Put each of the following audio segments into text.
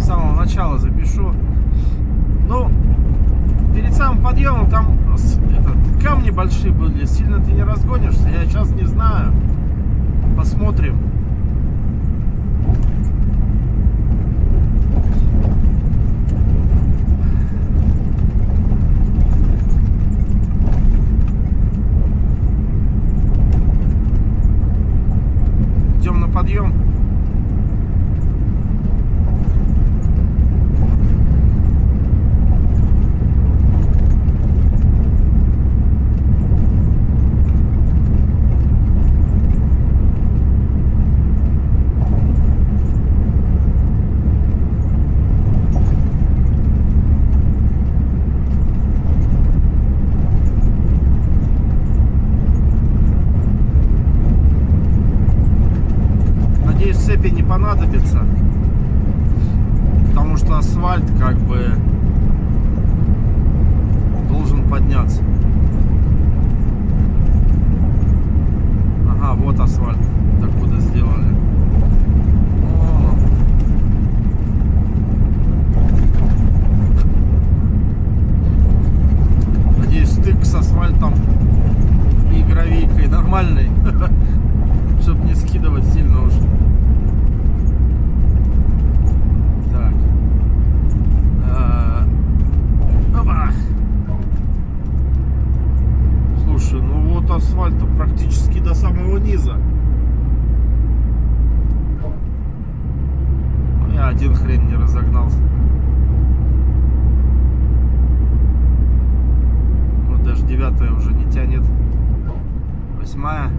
самого начала запишу. Ну, перед самым подъемом там камни большие были, сильно ты не разгонишься, я сейчас не знаю. Посмотрим. Идем на подъем. Цепи не понадобится, потому что асфальт как бы должен подняться. Ага, вот асфальт, докуда сделали. О. Надеюсь, стык с асфальтом и гравийкой нормальный, чтобы не скидывать сильно уж. Слушай, ну вот асфальта практически до самого низа. Я один хрен не разогнался. Вот даже 9-я уже не тянет. 8-я.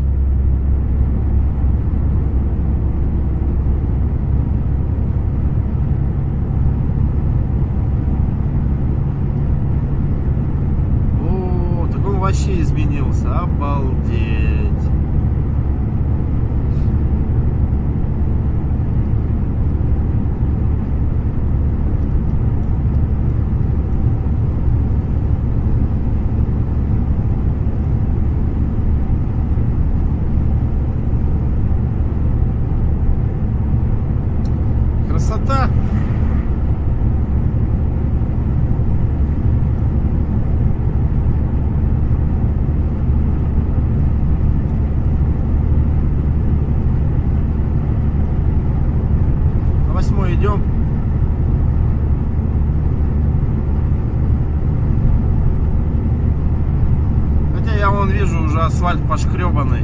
Вообще изменился, обалдеть. Красота. Идем. Хотя я вон вижу, уже асфальт пошкребанный.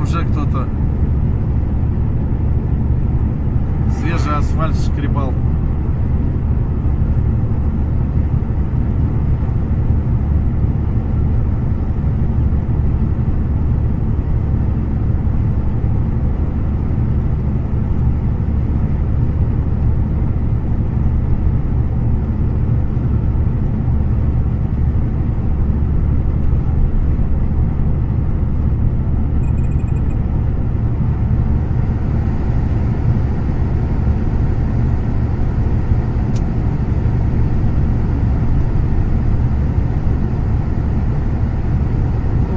Уже кто-то свежий асфальт шкребал.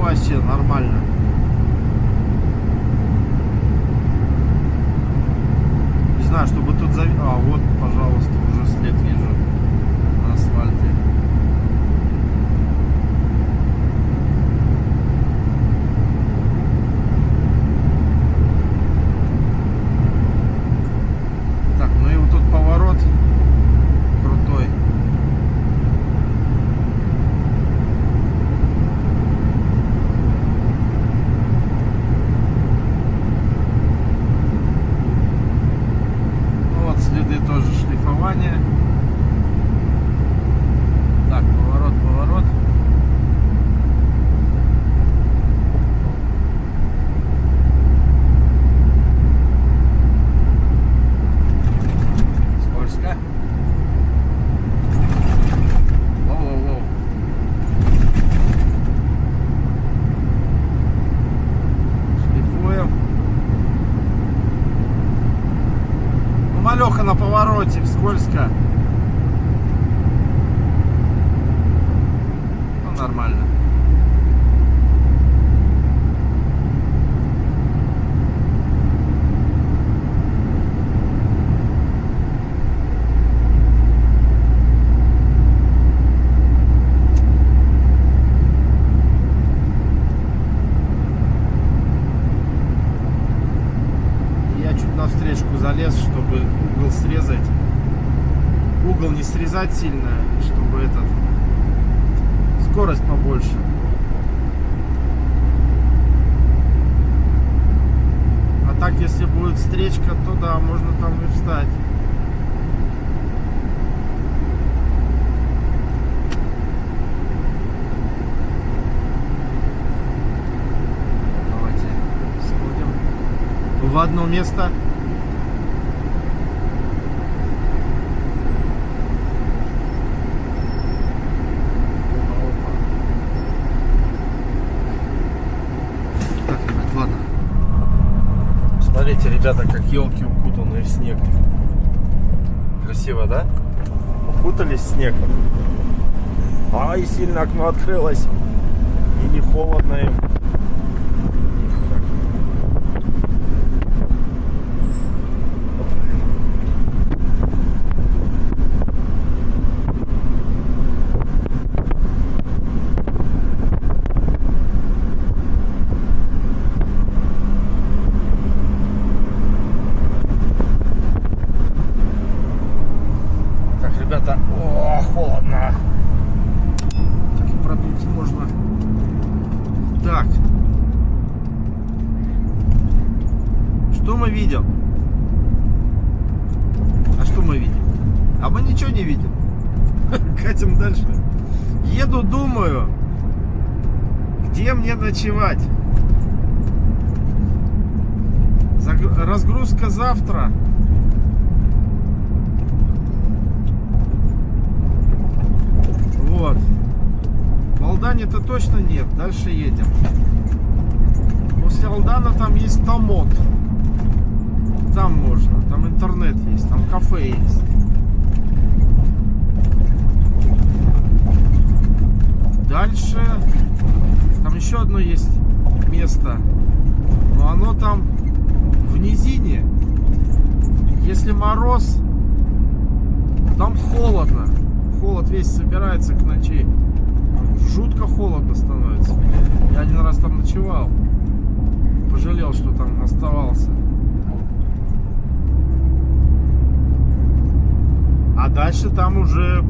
Вообще нормально. Не знаю, чтобы тут А, вот, пожалуйста, уже след вижу на асфальте. Так, ну и вот тут поворот крутой. Следы тоже шлифования. Так, поворот, поворот. Скользко. Воу-воу-воу. Шлифуем. Малеха на повороте, скользко. Ну, нормально. угол срезать. Угол не срезать сильно, чтобы скорость побольше. А так, если будет встречка, то да, можно там и встать. Давайте сходим в одно место. Смотрите, ребята, как елки укутаны в снег. Красиво, да? Укутались в снег. Ай, сильно окно открылось. И не холодно им. Ребята, о, холодно. Так и продуть можно. Так. Что мы видим? А что мы видим? А мы ничего не видим. Катим дальше. Еду, думаю, где мне ночевать. Разгрузка завтра. Вот. В Алдане-то точно нет. Дальше едем. После Алдана там есть Томот. Там можно. Там интернет есть. Там кафе есть. Дальше там еще одно есть место. Но оно там в низине. Если мороз, там холодно. Холод весь собирается к ночи. Жутко холодно становится. Я один раз там ночевал. Пожалел, что там оставался. А дальше там уже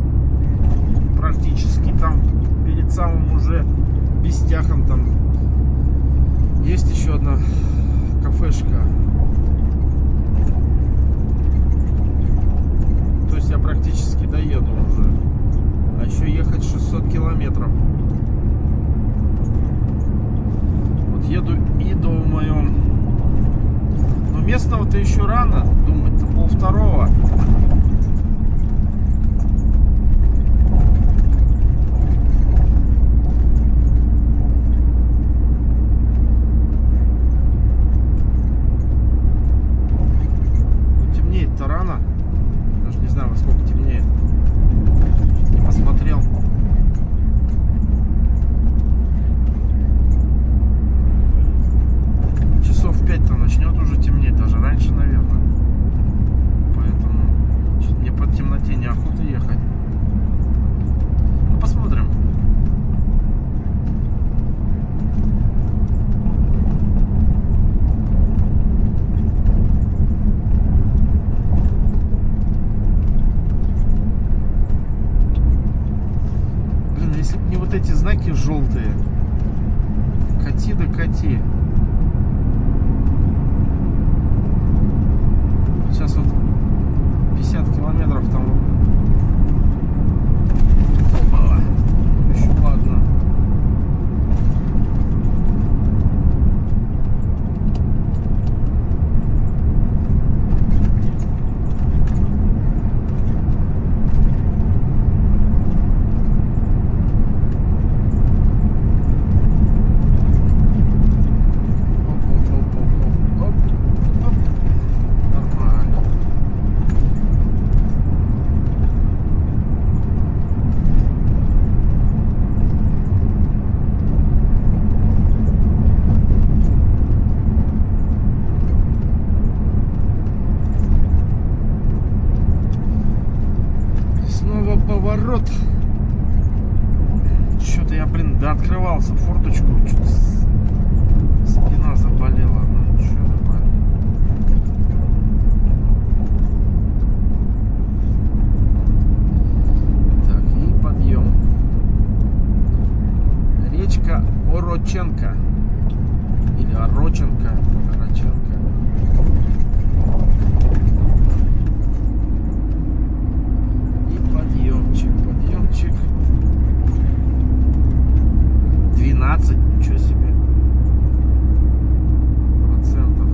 практически там перед самым уже Бестяхом там есть еще одна кафешка. То есть я практически доеду уже. А еще ехать 600 километров. Вот еду и думаю. Но местного-то еще рано думать-то, 1:30. Темнеет-то рано. Даже не знаю, во сколько темнеет. Не посмотрел. Часов 5-то начнет уже темнеть, даже раньше, наверное. Поэтому мне по темноте неохота ехать. Ну, посмотрим. Если бы не вот эти знаки желтые. Кати да кати. Сейчас вот 50 километров там. Опа. Еще ладно. Поворот. Что-то я, да, открывался форточку. Что-то спина заболела. Ну, что такое? Река Ороченко. Или Ороченко. Ороченко. И подъемчик. 12, ничего себе. Процентов.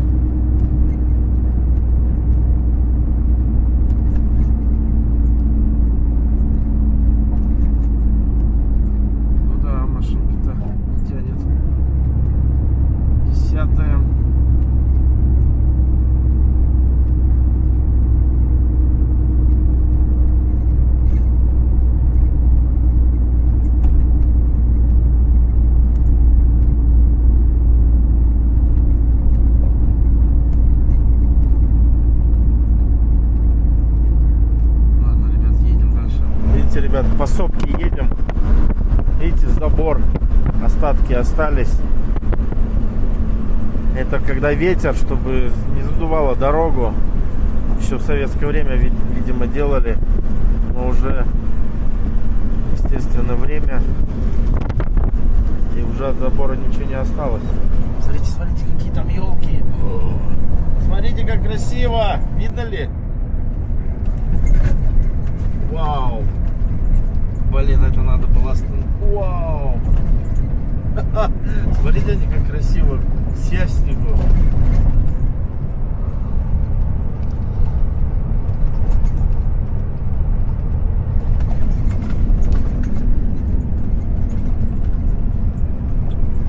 Ну да, машинка-то не тянет. 10-я. Ребят, по сопке едем. Видите, забор, остатки остались. Это когда ветер, чтобы не задувало дорогу. Еще в советское время, видимо, делали. Но уже, естественно, время. И уже от забора ничего не осталось. Смотрите, какие там елки. Смотрите, как красиво. Видно ли? Вау. Блин, это надо было остановить. Вау! Смотрите, они как красиво. Все в снегу.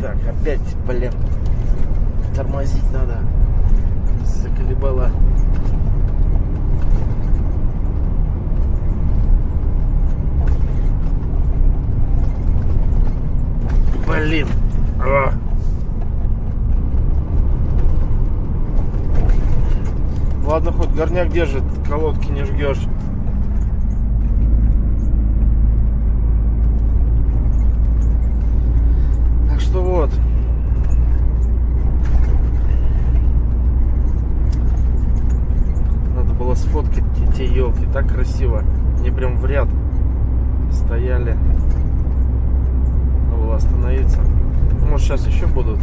Так, опять, блин, тормозить надо. Заколебало. Блин. Ладно, хоть горняк держит, колодки не жгешь. Так что вот. Надо было сфоткать те елки, так красиво. Они прям в ряд стояли. Остановиться. Может, сейчас еще будут.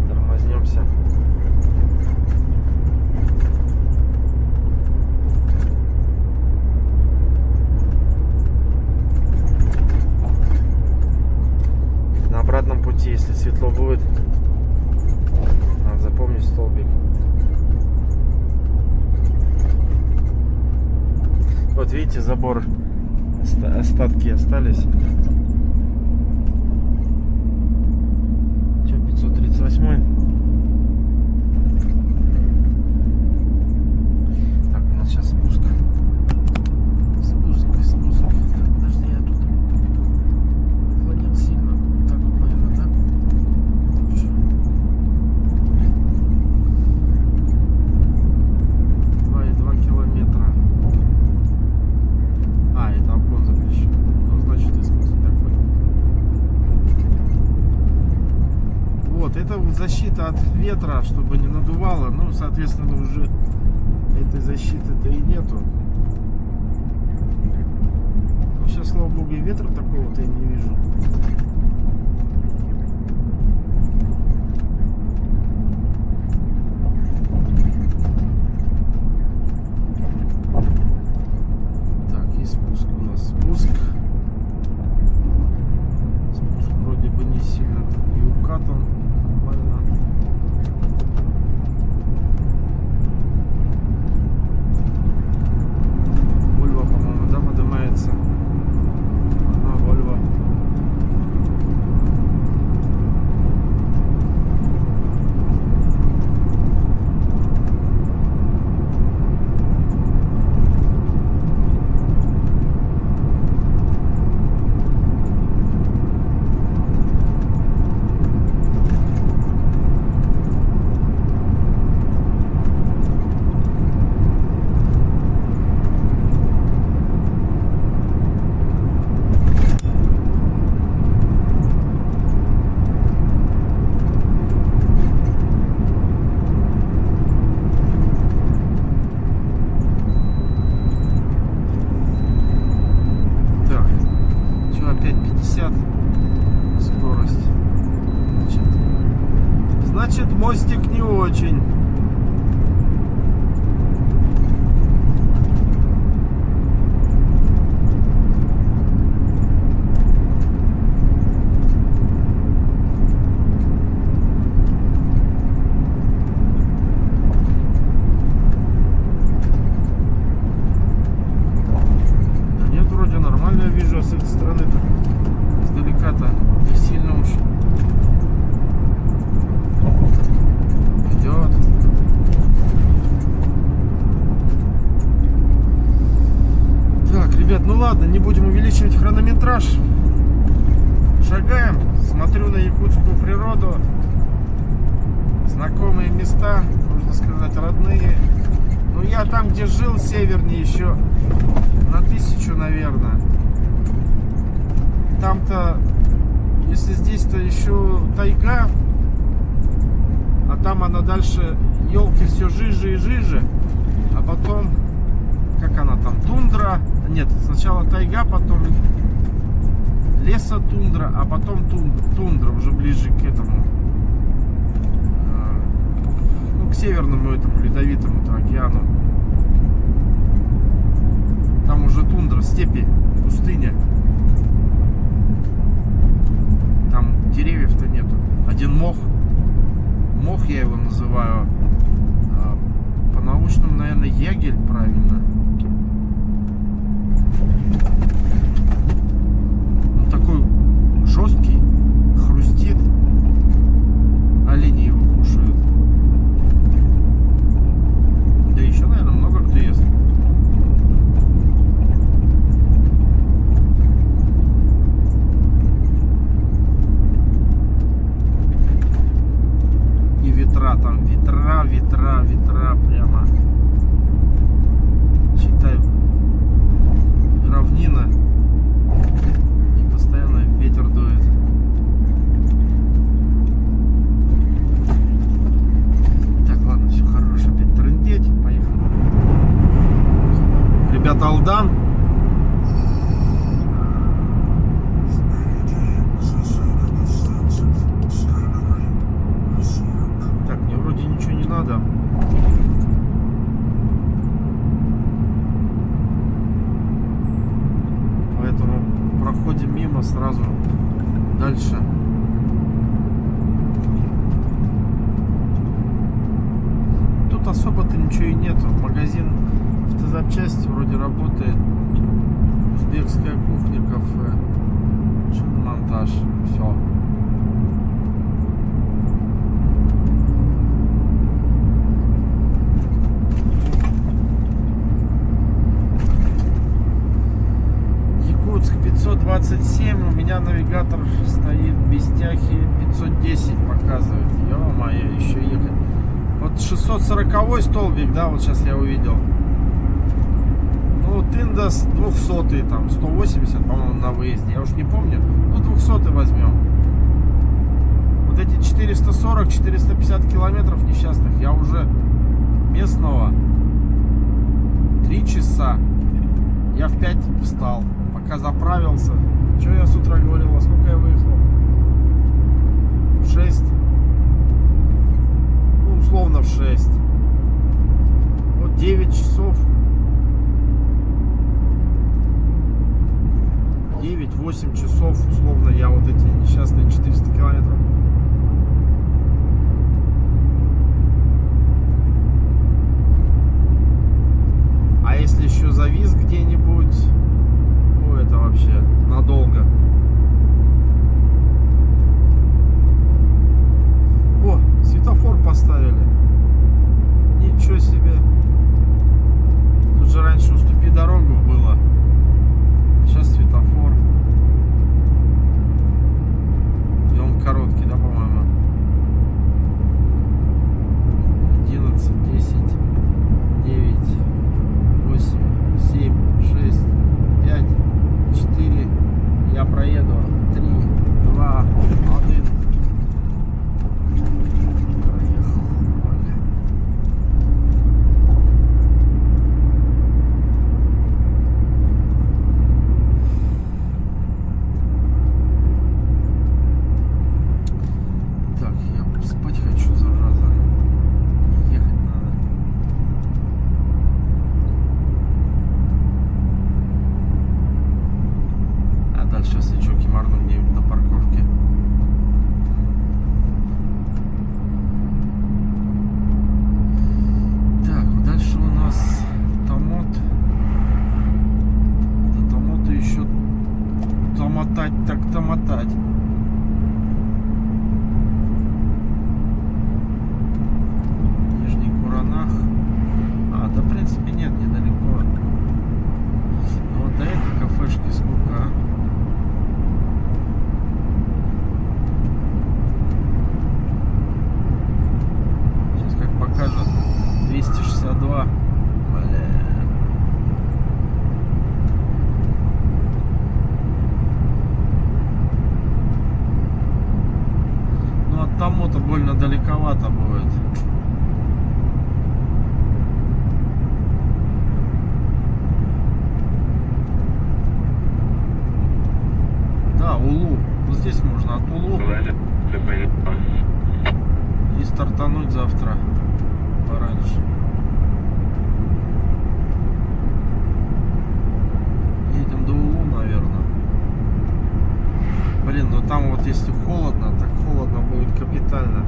Тормознемся. На обратном пути, если светло будет, надо запомнить столбик. Вот видите, забор, остатки остались. 538. Так, у нас сейчас спуск. Спуск. Так, подожди, я тут отклонил сильно. Так вот, наверное, да? 2,2 километра. А, это обгон запрещен. Ну, значит, и спуск такой. Вот, это вот защита от ветра, чтобы не надувало. Ну, соответственно, уже этой защиты-то и нету. Ну, сейчас, слава богу, и ветра такого-то я не вижу. Так, и спуск у нас. Спуск вроде бы не сильно и укатан. Нормально. Вольво, по-моему, да, поднимается. Ага, Вольво. Так, что, опять 50? Значит, мостик не очень. Да нет, вроде нормально я вижу, а с этой стороны-то издалека-то не сильно уж. Идет. Так, ребят, ну ладно, не будем увеличивать хронометраж. Шагаем, смотрю на якутскую природу. Знакомые места, можно сказать, родные. Ну, я там, где жил, севернее еще на 1000, наверное. Там-то, если здесь-то еще тайга, а там она дальше, елки все жиже и жиже, а потом, как она там, тундра, нет, сначала тайга, потом лесотундра, а потом тундра, уже ближе к этому, ну, к северному этому ледовитому океану. Там уже тундра, степи, пустыня. Там деревьев-то нету. Один мох. Мох я его называю. По-научному, наверное, ягель, правильно. Он такой жесткий, хрустит. Олени его кушают. Да еще, наверное, много кто ест. Там ветра прямо, считай, равнина, и постоянно ветер дует. Так, ладно, все хорошо, опять трындеть, поехали. Ребята, Алдан. Ничего не надо. Поэтому проходим мимо сразу дальше. Тут особо-то ничего и нету. Магазин автозапчасти вроде работает. Узбекская кухня, кафе, шиномонтаж. Все. Якутск 527, у меня навигатор стоит без тяхи, 510 показывает. Ё-моё, еще ехать. Вот 640 столбик, да, вот сейчас я увидел. Ну, Индос 200, там 180, по-моему, на выезде. Я уж не помню. Ну, 200 возьмем. Вот эти 440-450 километров несчастных я уже местного 3 часа. Я в 5 встал. Пока заправился. Что я с утра говорил? Во сколько я выехал? В 6. Ну, условно в 6. Вот 9 часов. 9-8 часов, условно, я вот эти несчастные 400 километров. А если еще завис где-нибудь, ну это вообще надолго. О, светофор поставили. Ничего себе. Тут же раньше уступи дорогу было. Сейчас светофор. И он короткий, да, по-моему? 11, 10, 9, 8, 7, 6, 5, 4. Я проехал. ручки морну где-нибудь на парковке. Так, дальше у нас Томот. До Томота еще томотать, так томотать. Нижний Куранах. Да, в принципе, нет, недалеко. Но вот до этой кафешки сколько, а? Сейчас как покажет 262. Бля. Ну от тому-то больно далековато будет. Да, Улу. Вот здесь можно от Улу и стартануть завтра пораньше. Едем до Улу, наверное. Блин, ну там вот если холодно, так холодно будет капитально.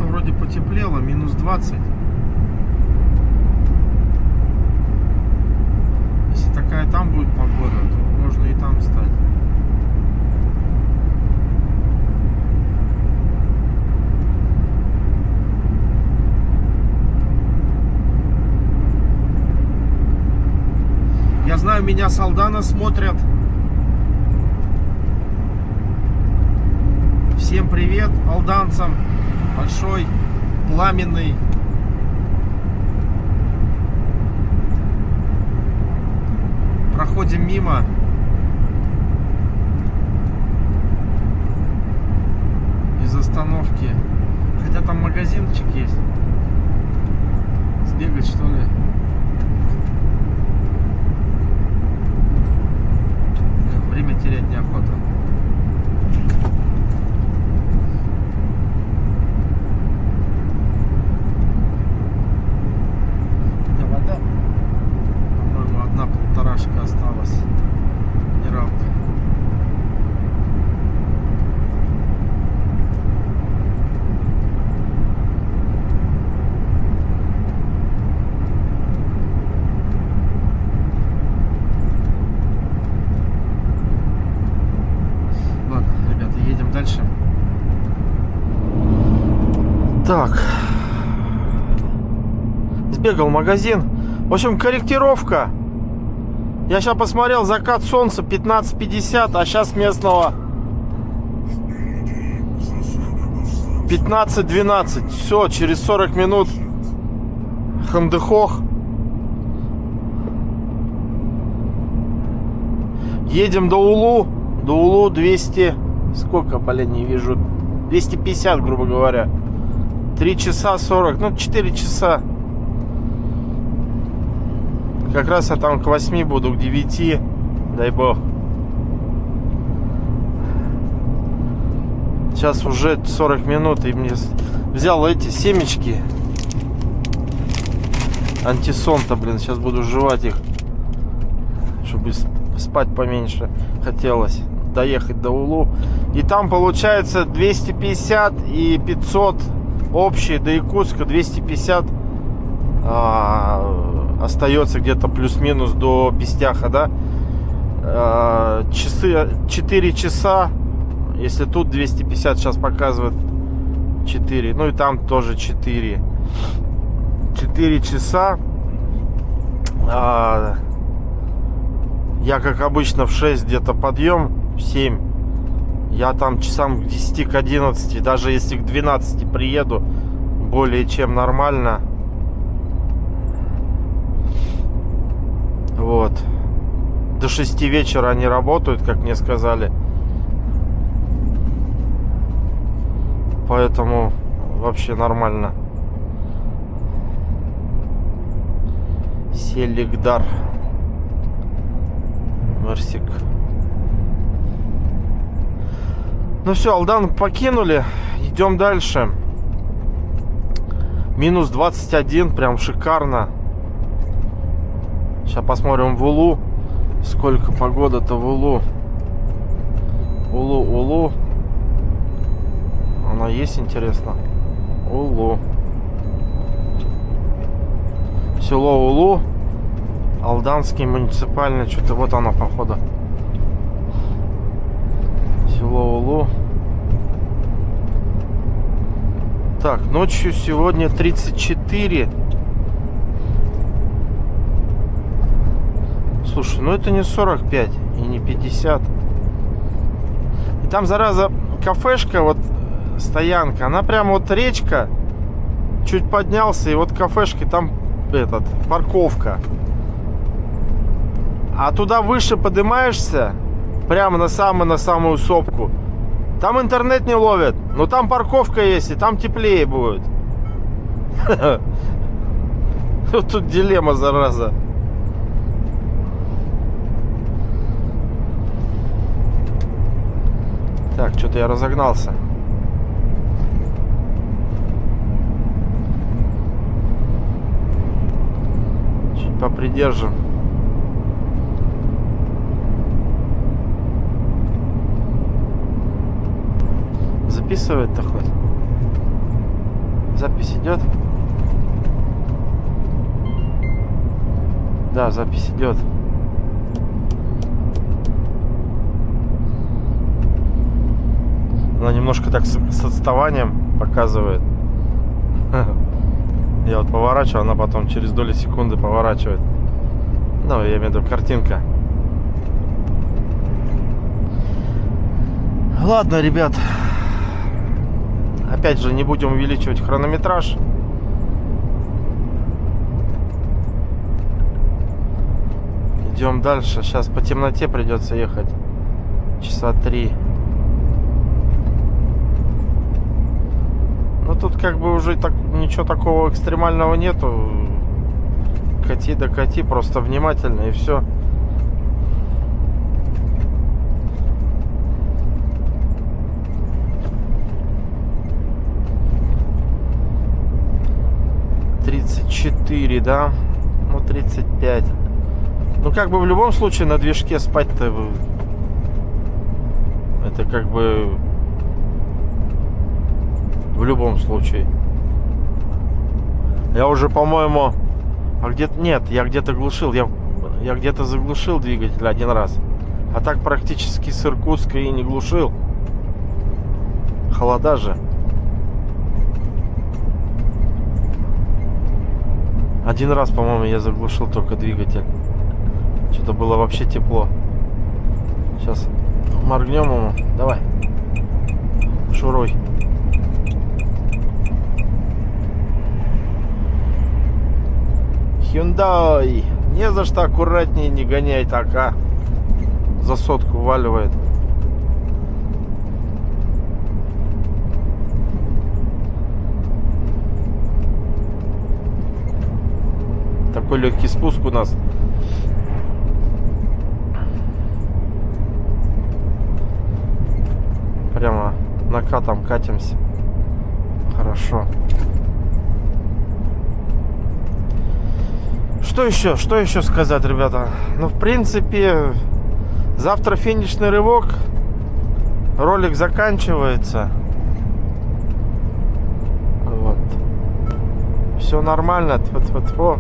Вроде потеплело, минус 20. Если такая там будет погода, то можно и там стать. Я знаю, меня с Алдана смотрят. Всем привет алданцам. Большой, пламенный. Проходим мимо. Без остановки. Хотя там магазинчик есть. Сбегать, что ли? Время терять неохота. Полторашка осталась. Минералка. Ладно, ребята, едем дальше. Так. Сбегал в магазин. В общем, корректировка. Я сейчас посмотрел, закат солнца 15:50, а сейчас местного 15:12. Все, через 40 минут Хандыхох. Едем до Улу. До Улу 200. Сколько, блин, не вижу. 250, грубо говоря. 3 часа 40. Ну, 4 часа. Как раз я там к 8 буду, к 9, дай бог. Сейчас уже 40 минут, и мне взял эти семечки антисонта, блин, сейчас буду жевать их, чтобы спать поменьше хотелось, доехать до Улу. И там получается 250 и 500 общие до Якутска, 250 остается где-то плюс-минус до Пистяха, да? Часы 4 часа. Если тут 250 сейчас показывает 4. Ну и там тоже 4. 4 часа. Я, как обычно, в 6 где-то подъем. В 7. Я там часам к 10, к 11. Даже если к 12 приеду, более чем нормально. Вот. До 6 вечера они работают, как мне сказали. Поэтому вообще нормально. Селигдар. Мерсик. Ну все, Алдан покинули. Идем дальше. Минус 21, прям шикарно. Сейчас посмотрим в Улу. Сколько погода-то в Улу. Улу. Она есть, интересно? Улу. Село Улу. Алданский муниципальный. Что-то вот оно, походу. Село Улу. Так, ночью сегодня 34. Слушай, ну это не 45 и не 50. И там, зараза, кафешка, вот стоянка, она прям вот речка. Чуть поднялся, и вот кафешка, там парковка. А туда выше поднимаешься, прямо на самую сопку. Там интернет не ловит, но там парковка есть, и там теплее будет. Вот тут дилемма, зараза. Так, что-то я разогнался. Чуть попридержим. Записывает-то хоть? Запись идет? Да, запись идет. Она немножко так с отставанием показывает. Я вот поворачиваю, она потом через доли секунды поворачивает. Ну, я имею в виду картинка. Ладно, ребят. Опять же, не будем увеличивать хронометраж. Идем дальше. Сейчас по темноте придется ехать. Часа 3. Ну тут как бы уже так, ничего такого экстремального нету. Кати да кати, просто внимательно и все. Да, ну 35. Ну как бы в любом случае на движке спать-то это как бы в любом случае. Я уже, по-моему, нет, я где-то глушил, я где-то заглушил двигатель один раз, а так практически с Иркутска и не глушил. Холода же. Один раз, по-моему, я заглушил только двигатель. Что-то было вообще тепло. Сейчас моргнем ему. Давай. Шуруй. Hyundai. Не за что, аккуратнее, не гоняй так, а. За сотку валивает. Такой легкий спуск у нас. Прямо накатом катимся. Хорошо. Что еще сказать, ребята? Ну, в принципе, завтра финишный рывок. Ролик заканчивается. Вот. Все нормально. Тьфу-тьфу-тьфу.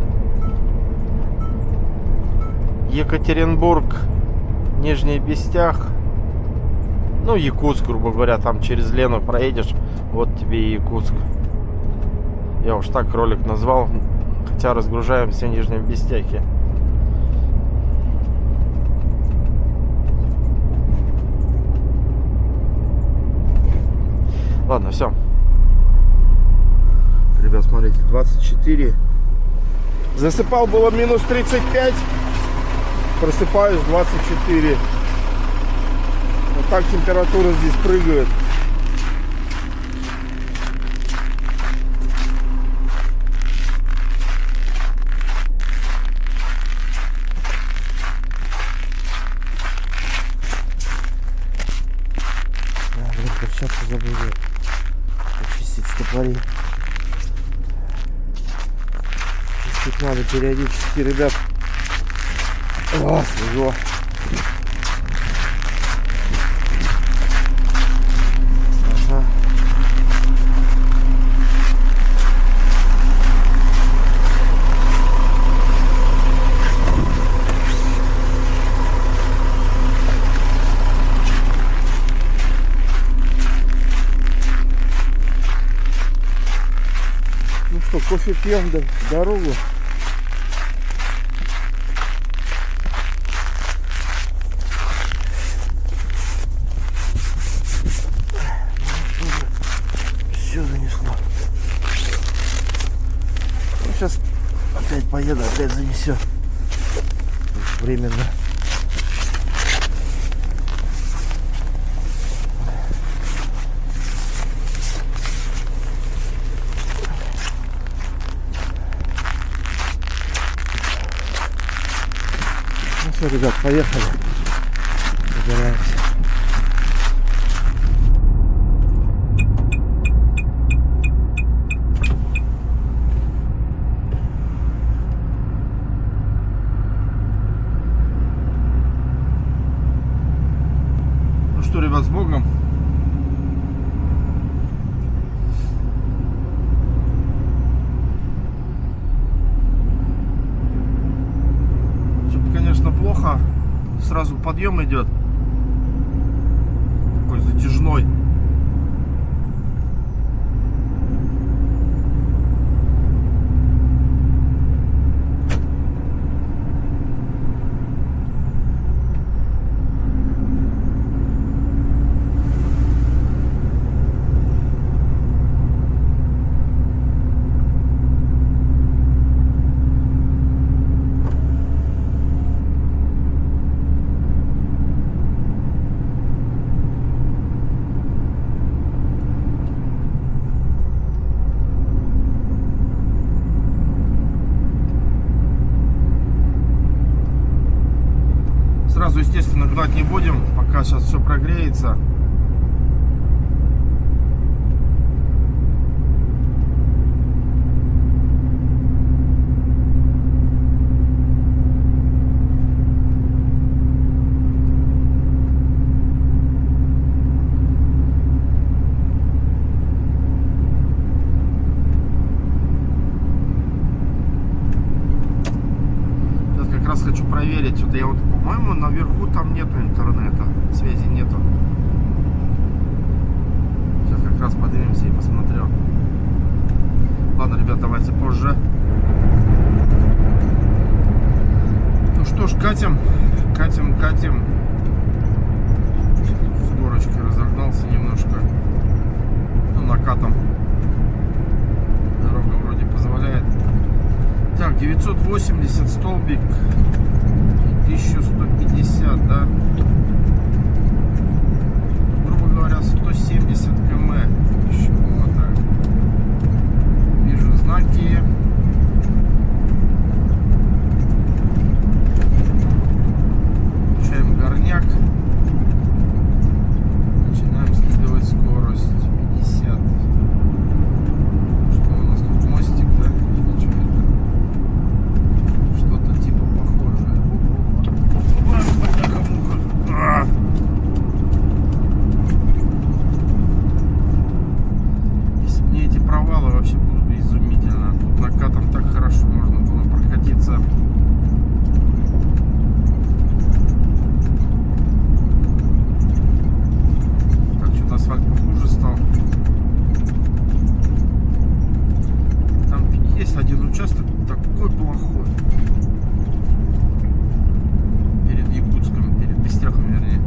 Екатеринбург, Нижний Бестях, ну, Якутск, грубо говоря, там через Лену проедешь, вот тебе и Якутск. Я уж так ролик назвал, хотя разгружаемся в Нижнем Бестяхе. Ладно, все. Ребят, смотрите, 24. Засыпал было минус 35. Просыпаюсь 24. Вот так температура здесь прыгает. площадку забыл почистить стопори. Чистить надо периодически, ребят. О, свежо. Ага. Ну что, кофе пьем, да, в дорогу. Все занесло. Ну, сейчас опять поеду, опять занесет. Временно. Ну все, ребят, поехали. Собираемся. Ну что, ребят, с Богом. Что-то, конечно, плохо. Сразу подъем идет. Такой затяжной. Сразу, естественно, гнать не будем, пока сейчас все прогреется. Сейчас как раз хочу проверить. Вот я вот, по-моему, наверху там нету интернета, связи нету. Сейчас как раз поднимемся и посмотрю. Ладно, ребят, давайте позже. Ну что ж, катим. С горочки разогнался немножко. Ну, накатом. Дорога вроде позволяет. Так, 980 столбик. 1150, да? Грубо говоря, 170 км. Еще вот так. Вижу знаки. Включаем горняк. Начинаем скидывать скорость. 50. Что у нас тут, мостик, да? Или что это? Что-то типа похожее. Если бы не эти провалы, вообще было бы изумительно. Тут накатом так хорошо можно было прокатиться. Так, что-то асфальт похуже стал. Там есть один участок такой плохой. Перед Якутском, перед Пестяхом, вернее.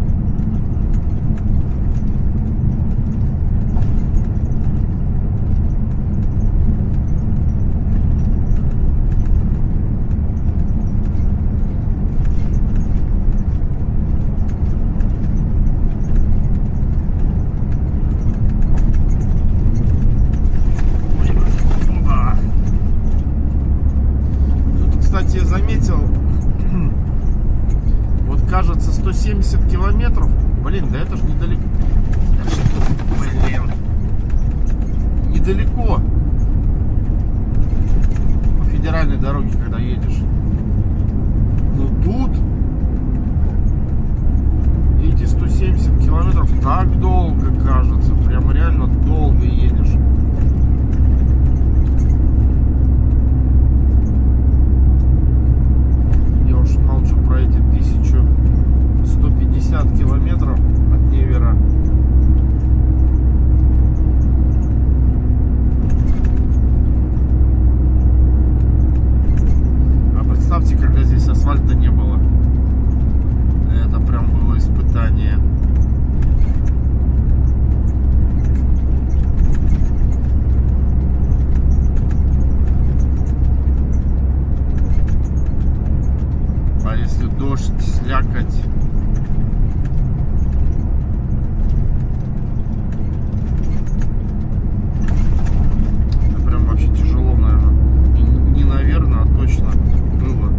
Тут, кстати, я заметил, вот кажется 170 километров. Блин, да это ж недалеко. Блин. Недалеко. По федеральной дороге, когда едешь. Но тут эти 170 километров так долго кажется. Прям реально долго едешь. Я уж молчу про эти 1150 километров от Невера. А представьте, когда здесь асфальта не было. Это прям было испытание. А если дождь, слякоть? Это прям вообще тяжело, наверное. Не наверное, а точно было.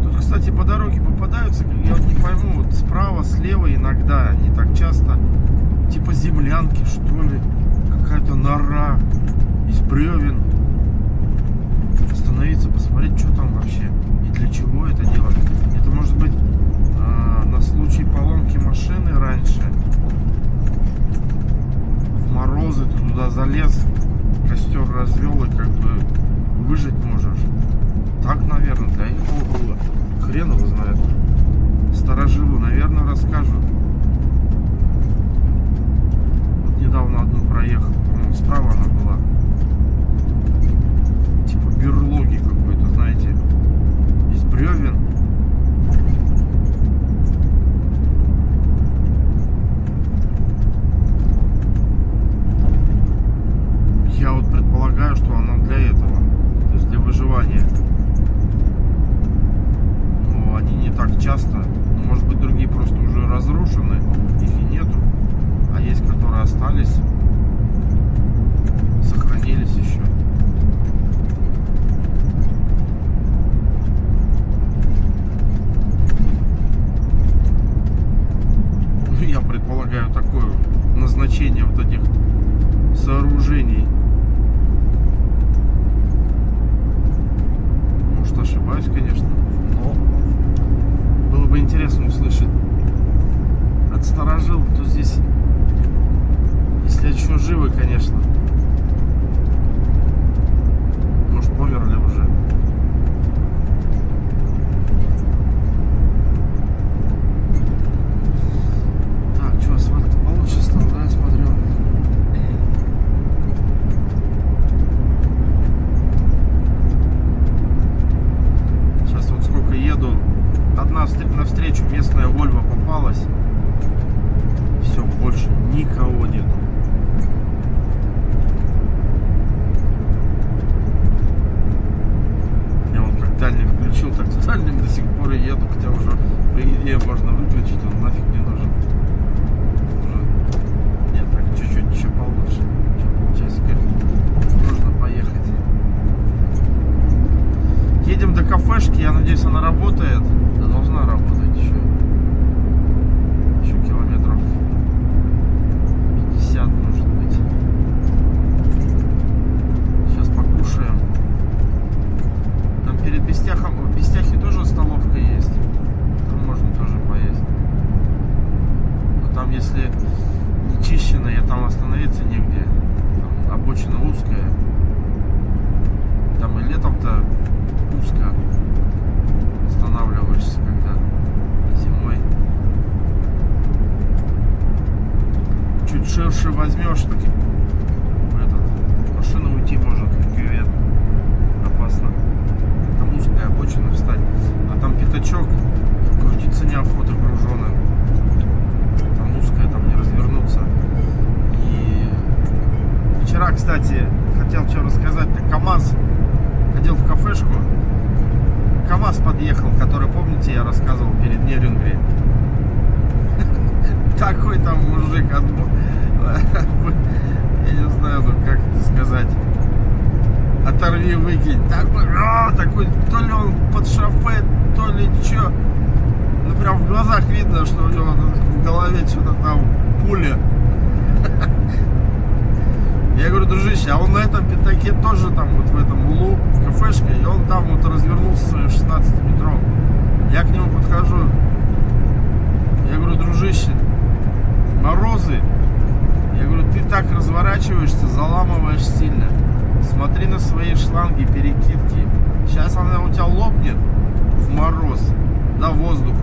Тут, кстати, по дороге попадаются, я вот не пойму, вот справа, слева иногда, не так часто, типа землянки, что ли. Какая-то нора из бревен. Остановиться, посмотреть, что там вообще и для чего это делать. Это может быть на случай поломки машины раньше. В морозы ты туда залез, костер развел и как бы выжить можешь. Так, наверное, для этого было. Хрен его знает. Старожилы, наверное, расскажут. Вот недавно одну проехал. Справа она была. Типа берлоги какой-то, знаете. Из бревен. Я вот предполагаю, что она для этого. То есть для выживания. Но они не так часто. Может быть, другие просто уже разрушены. Их и нету. А есть, которые остались. Сохранились еще. Ну, я предполагаю такое назначение вот этих сооружений. Может, ошибаюсь, конечно, но было бы интересно услышать от старожилов, кто здесь, если еще живы, конечно. Может, померли уже. Так, что, асфальт получше стал, да, я смотрю. Сейчас вот сколько еду. Одна навстречу местная Вольво попалась. Все, больше никого нету. Дальний включил, так с дальним до сих пор и еду, хотя уже по идее можно выключить, он нафиг не нужен. Нет, так чуть-чуть еще получше, еще полчасика можно поехать. Едем до кафешки, я надеюсь, она работает, да, должна работать еще километров 50, может быть. Сейчас покушаем. Перед Бестяхом, в Бестяхе тоже столовка есть. Там можно тоже поесть. Но там, если не чищенная, там остановиться негде. Там обочина узкая. Там и летом-то узко останавливаешься, когда зимой. Чуть ширше возьмешь, так машина уйти может в кювет. Опасно. Там узкая обочина встать, а там пятачок, крутиться неохота груженым. Там узкая, там не развернуться. И вчера, кстати, хотел что рассказать, КамАЗ, ходил в кафешку, КамАЗ подъехал, который, помните, я рассказывал перед Нерюнгри. Такой там мужик, я не знаю, ну как это сказать, от оторви, выкинь. Такой, то ли он под шофе, то ли что. Ну прям в глазах видно, что у него в голове что-то там пуля. Я говорю, дружище, а он на этом пятаке тоже там вот в этом углу кафешка, и он там вот развернулся своим 16-метром. Я к нему подхожу. Я говорю, дружище, морозы. Я говорю, ты так разворачиваешься, заламываешь сильно. Смотри на свои шланги, перекидки. Сейчас она у тебя лопнет в мороз, на воздух.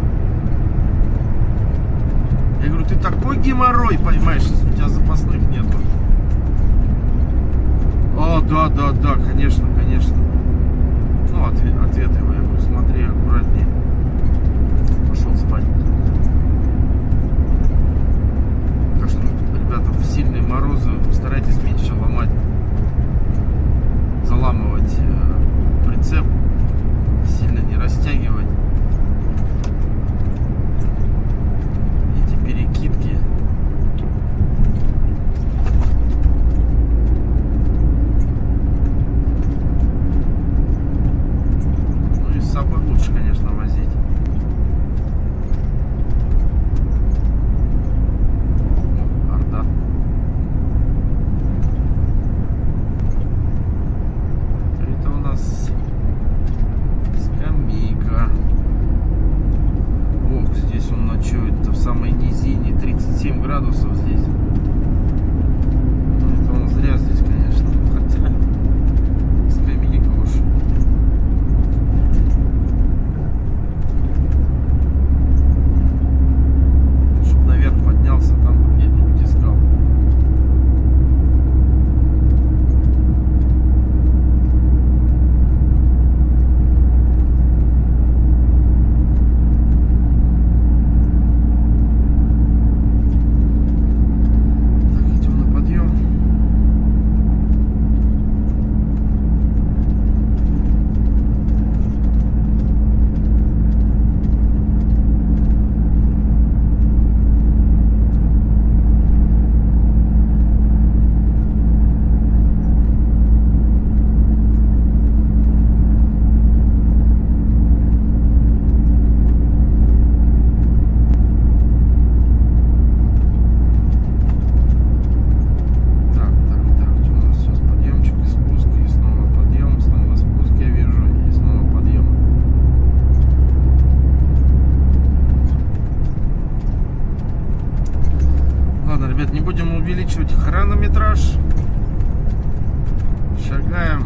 Я говорю, ты такой геморрой поймаешь, если у тебя запасных нету. О, да, конечно. Ну, ответ его, я говорю, смотри аккуратнее. Пошел спать. Так что, ребята, в сильные морозы старайтесь меньше ломать, заламывать прицеп, сильно не растягивать эти перекидки. Ну и с собой лучше, конечно, возить. В самой низине 37 градусов здесь. Это он зря здесь, конечно. Хотя скамейка уж. Чтоб наверх поднялся, там где-нибудь искал. Ребят, не будем увеличивать хронометраж. Шагаем.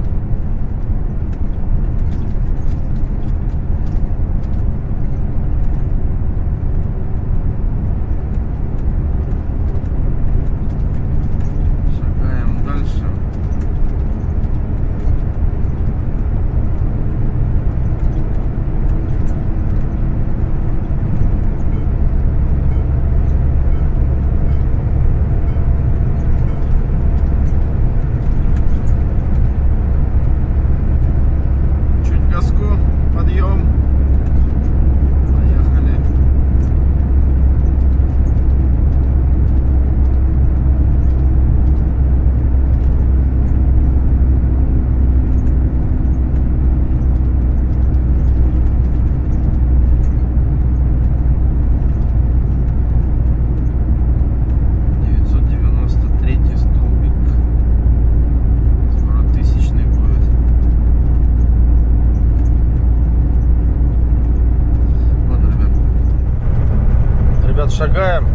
Шагаем дальше. Шагаем.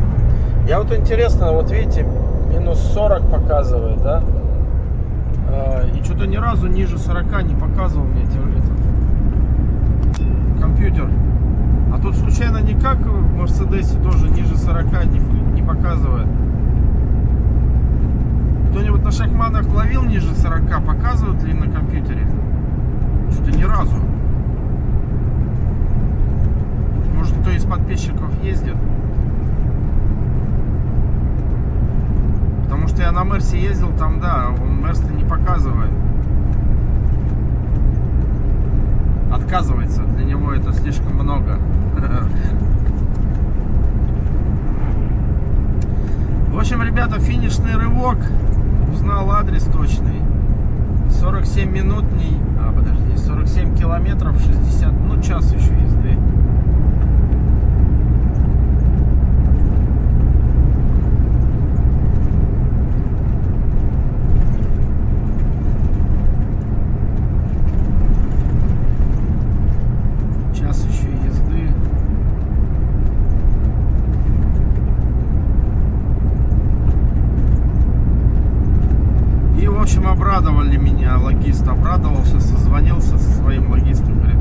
Я вот интересно, вот видите, минус 40 показывает, да? И что-то ни разу ниже 40 не показывал мне этот компьютер. А тут случайно никак в Мерседесе тоже ниже 40 не показывает. Кто-нибудь на шахманах ловил ниже 40? Показывают ли на компьютере? Что-то ни разу. Может, кто из подписчиков ездит? Потому что я на Мерсе ездил, там, да, он Мерс-то не показывает. Отказывается, для него это слишком много. В общем, ребята, финишный рывок. Узнал адрес точный. 47 47 минут, подожди, 47 километров, 60, ну час еще езды. Час еще езды. И, в общем, обрадовали меня, логист обрадовался, созвонился со своим логистом, говорит,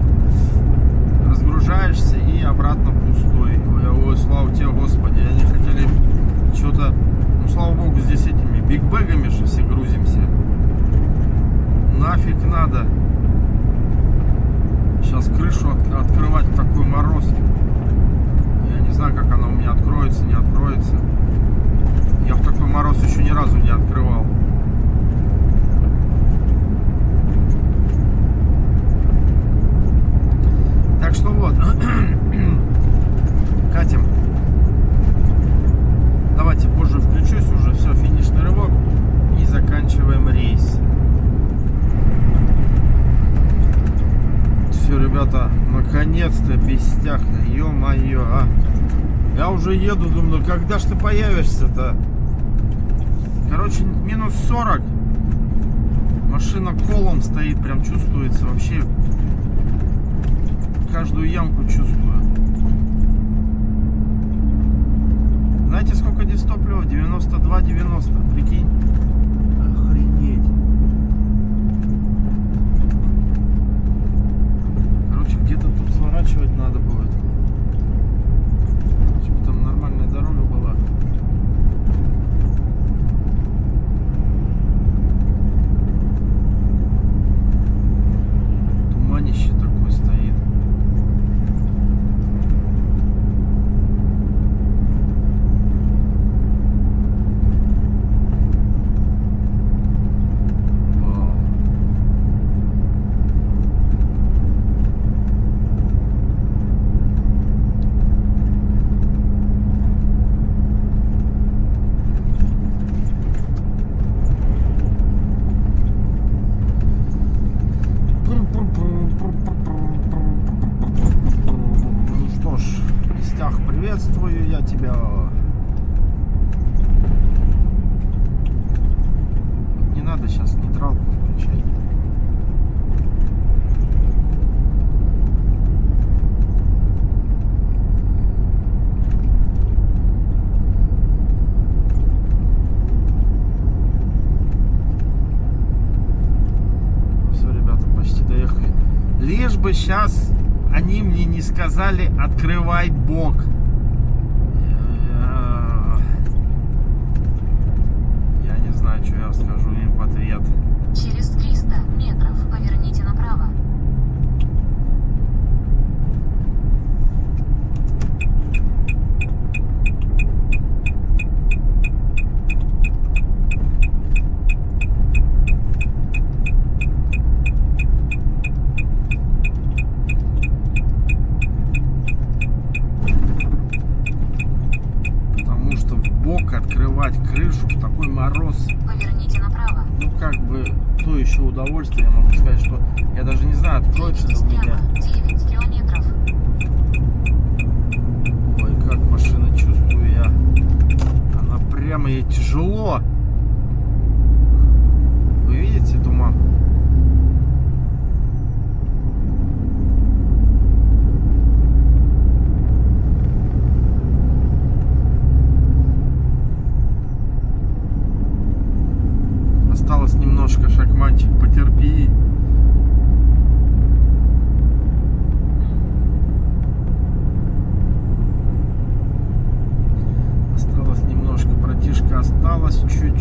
разгружаешься и обратно пустой. Ой, слава тебе, Господи, они хотели что-то, ну, слава Богу, здесь этими бигбэгами же все грузимся. Нафиг надо сейчас крышу открывать в такой мороз. Я не знаю, как она у меня откроется, не откроется. Я в такой мороз еще ни разу не открывал. Так что вот, катим. Давайте позже включусь, уже все, финишный рывок. И заканчиваем рейс. Все, ребята, наконец-то без стяг. Ё-моё, а. Я уже еду, думаю, когда ж ты появишься-то? Короче, минус 40. Машина колом стоит, прям чувствуется вообще. Каждую ямку чувствую. Знаете, сколько здесь топлива? 92,90. Прикинь. Охренеть. Короче, где-то тут сворачивать надо будет. Чтобы там нормальная дорога была. Туманище такое стоит. Приветствую я тебя. Не надо сейчас нейтралку включать. Все, ребята, почти доехали. Лишь бы сейчас они мне не сказали: открывай бок. Я не знаю, что я скажу им в ответ. Через 300 метров поверните направо. Открывать крышу в такой мороз. Поверните направо. Ну, как бы, то еще удовольствие. Я могу сказать, что я даже не знаю, откроется ли у меня. 9 километров. Ой, как машина, чувствую я. Она прямо, ей тяжело. Вы видите туман? Осталось немножко, шагманчик, потерпи. Осталось немножко, братишка, осталось чуть-чуть.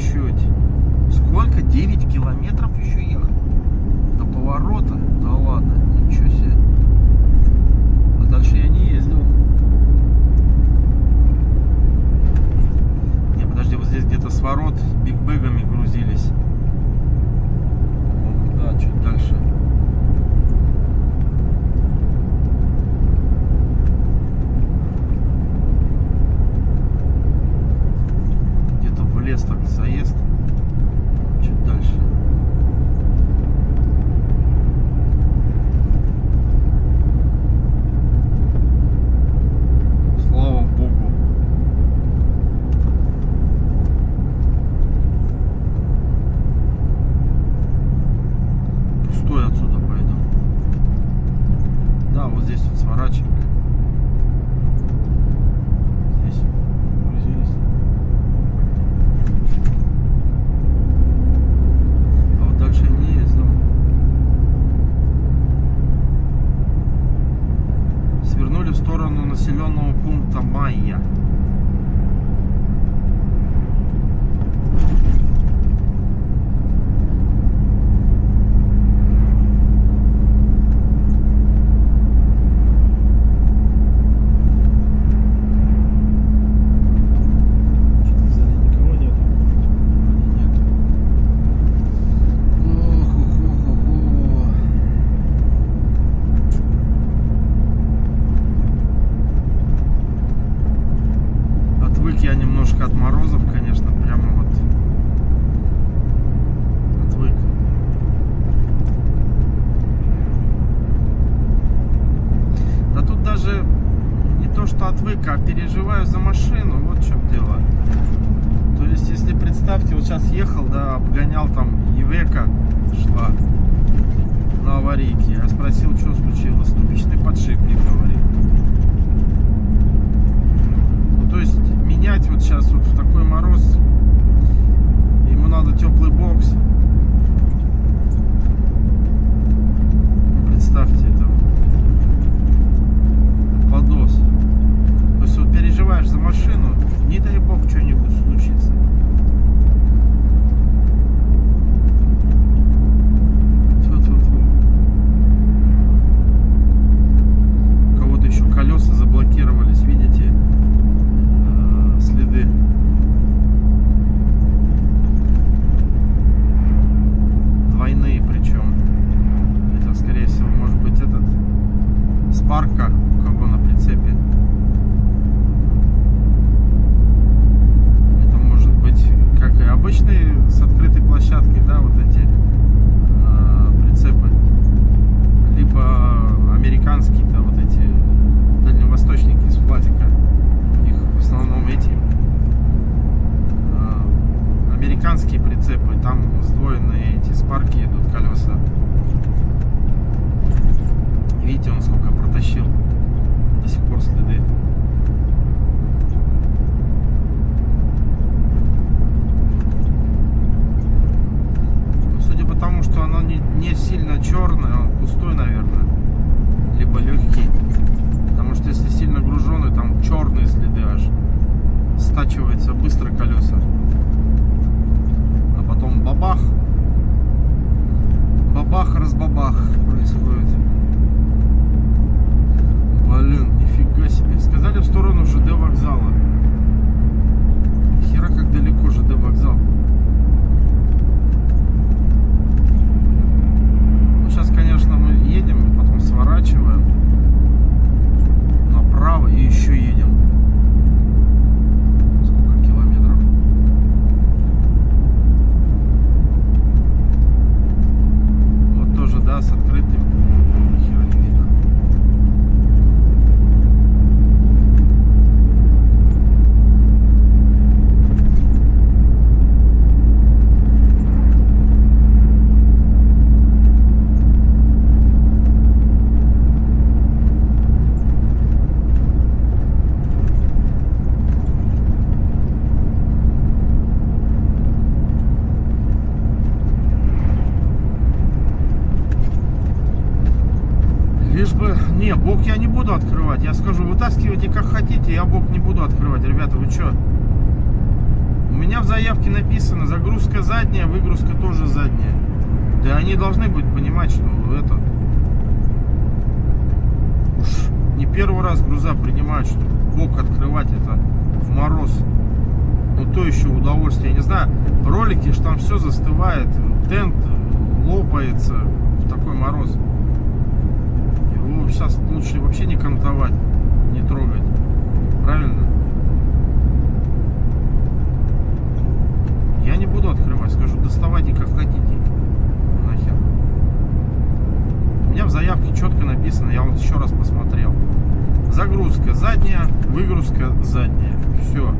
жалко, а переживаю за машину. Вот в чем дело. То есть, если представьте, вот сейчас ехал, да, обгонял там Ивека, шла на аварийке. Я спросил, что случилось. Ступичный подшипник, говорит. Ну, то есть, менять вот сейчас вот в такой мороз, ему надо теплый бокс. Представьте, это подос. То есть вот переживаешь за машину, не дай бог что-нибудь случится. Тьфу-тьфу-тьфу. У кого-то еще колеса заблокировались, видите? Следы. Двойные причем. Это, скорее всего, может быть этот Спарка, у кого на прицепе. Это может быть как и обычные с открытой площадкой, да, вот эти прицепы. Либо американские, да, вот эти дальневосточники из пластика. У них в основном эти американские прицепы, там сдвоенные эти спарки идут, колеса. Видите, он сколько протащил, до сих пор следы. Но судя по тому, что оно не сильно черное, он пустой, наверное, либо легкий. Потому что если сильно груженый, там черные следы аж. Стачивается быстро колеса. А потом бабах. Бабах-разбабах происходит. Блин, нифига себе. Сказали в сторону ЖД вокзала. Хера как далеко ЖД вокзал. Ну, сейчас, конечно, мы едем и потом сворачиваем направо и еще едем. Сколько километров? Вот тоже, да, с открытым. Хера не видно. Лишь бы... Не, бок я не буду открывать. Я скажу, вытаскивайте как хотите, я бок не буду открывать. Ребята, вы что? У меня в заявке написано, загрузка задняя, выгрузка тоже задняя. Да они должны быть понимать, что это... Уж не первый раз груза принимают, что бок открывать это в мороз. Ну то еще удовольствие. Я не знаю, ролики, что там все застывает, тент лопается в такой мороз. Его сейчас лучше вообще не кантовать, не трогать. Правильно? Я не буду открывать, скажу, доставайте как хотите. Нахер. У меня в заявке четко написано, я вот еще раз посмотрел. Загрузка задняя, выгрузка задняя. Все.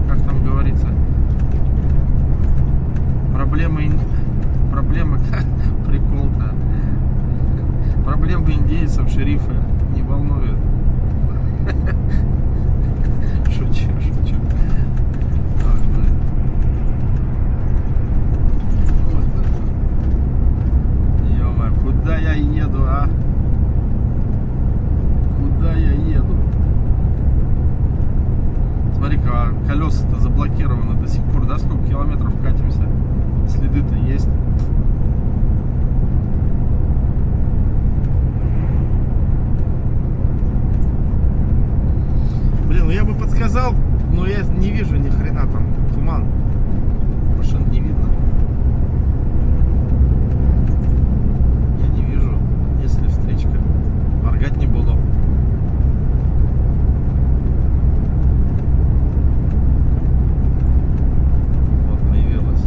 Как там говорится? Проблемы прикол-то. Проблемы индейцев шерифа не волнуют. Шучу. Ё-моё, куда я еду, а? Куда я еду? Смотри-ка, колеса-то заблокированы до сих пор, да? Сколько километров катимся? Следы-то есть. Блин, ну я бы подсказал, но я не вижу ни хрена, там туман. Машин не видно. Я не вижу, если встречка. Моргать не буду. Вот появилась.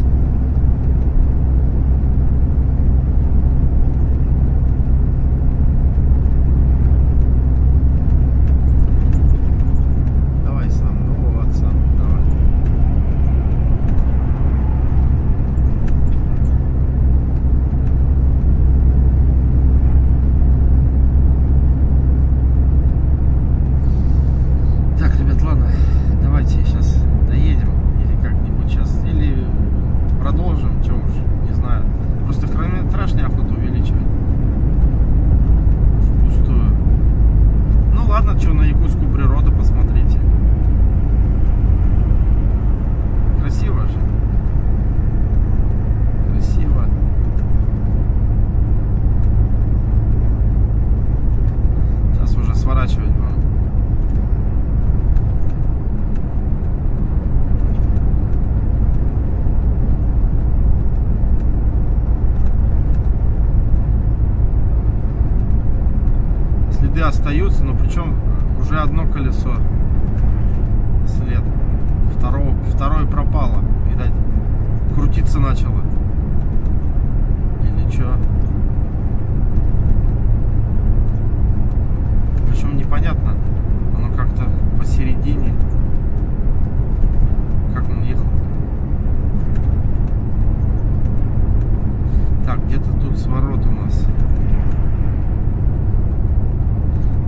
уже одно колесо. След. Второе пропало. Видать, крутиться начало. Или что? Причем непонятно. Оно как-то посередине. Как он ехал? Так, где-то тут сворот у нас.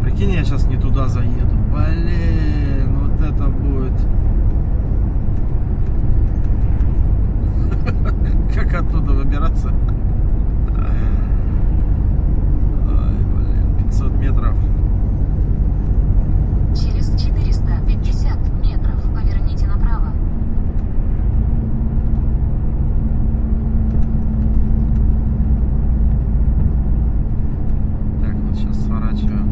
Прикинь, я сейчас не туда заеду. Блин, вот это будет. Как оттуда выбираться? Ай, блин, 500 метров. Через 450 метров поверните направо. Так, вот сейчас сворачиваю.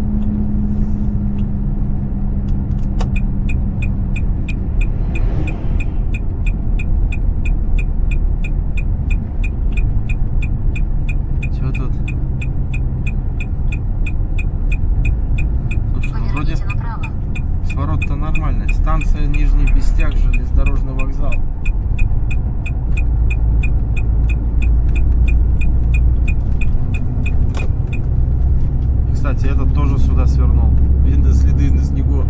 Чё тут? Слушай, ну вроде Поверните направо. сворот-то нормальный. Станция Нижний Бестяг, железнодорожный вокзал. И, кстати, этот тоже сюда свернул. Видно следы на снегу.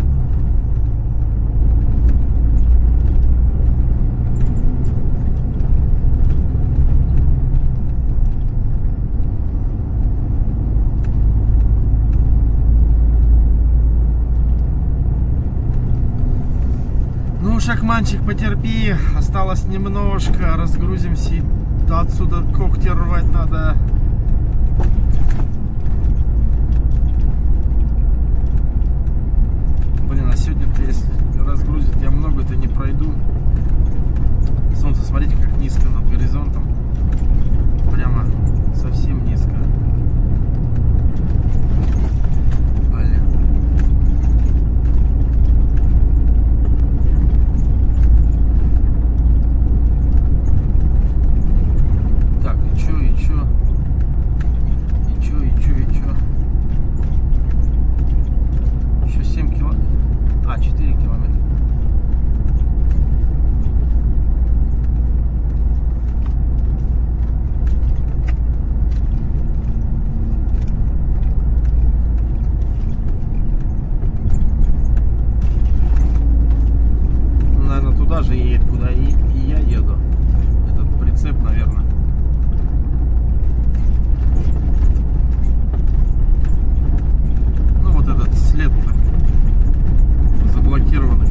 Ну, шахманчик, потерпи, осталось немножко, разгрузимся и отсюда когти рвать надо. Блин, а сегодня-то если разгрузить я много-то не пройду. Солнце, смотрите, как низко над горизонтом. Прямо совсем низко. Блин. Так, и чё? Еще 7 километров. 4 километра. Наверное, туда же едет, куда и я еду. Этот прицеп, наверное. Ну вот этот след заблокированный.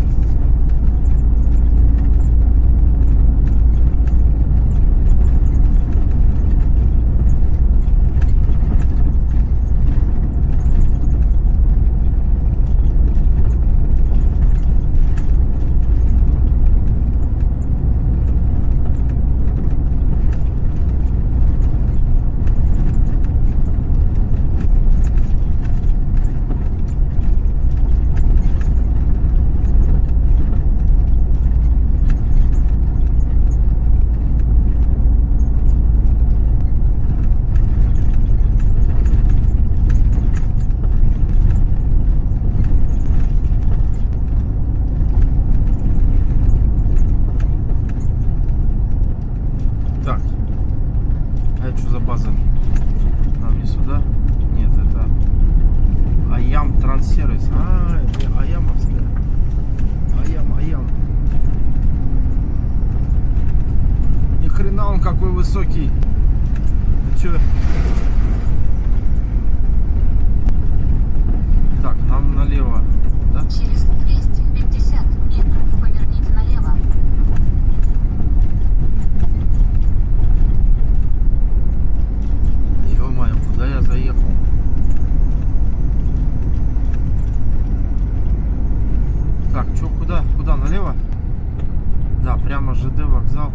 Так, а это что за база? Нам не сюда? Нет, это Аям Транссервис. Это Аямовская. Аям. Ни хрена он какой высокий. Ты чё? Так, нам налево, да? Через 250 метров поверните налево. Ё-моё, куда я заехал? Так, чё, куда? Налево? Да, прямо ЖД вокзал.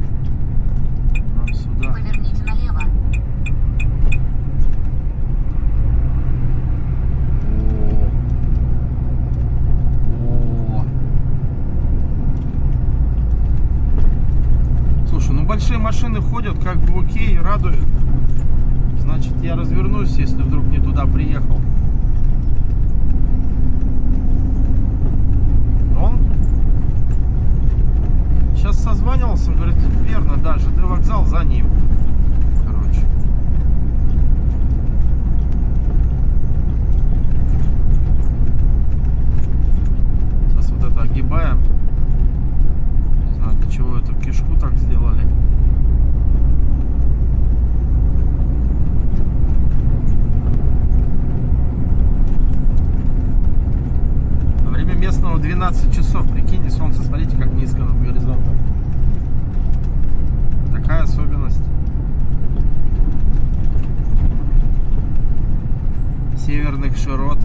Нам сюда. Поверните налево. О. Слушай, ну большие машины ходят, как бы окей, радует. Значит, я развернусь, если вдруг не туда приехал. созванивался, он говорит, верно, да, ЖД вокзал за ним. Короче. Сейчас вот это огибаем. Не знаю, для чего эту кишку так сделали. Время местного 12 часов. Прикиньте, солнце, смотрите, как низко над горизонтом. Такая особенность. Северных широт.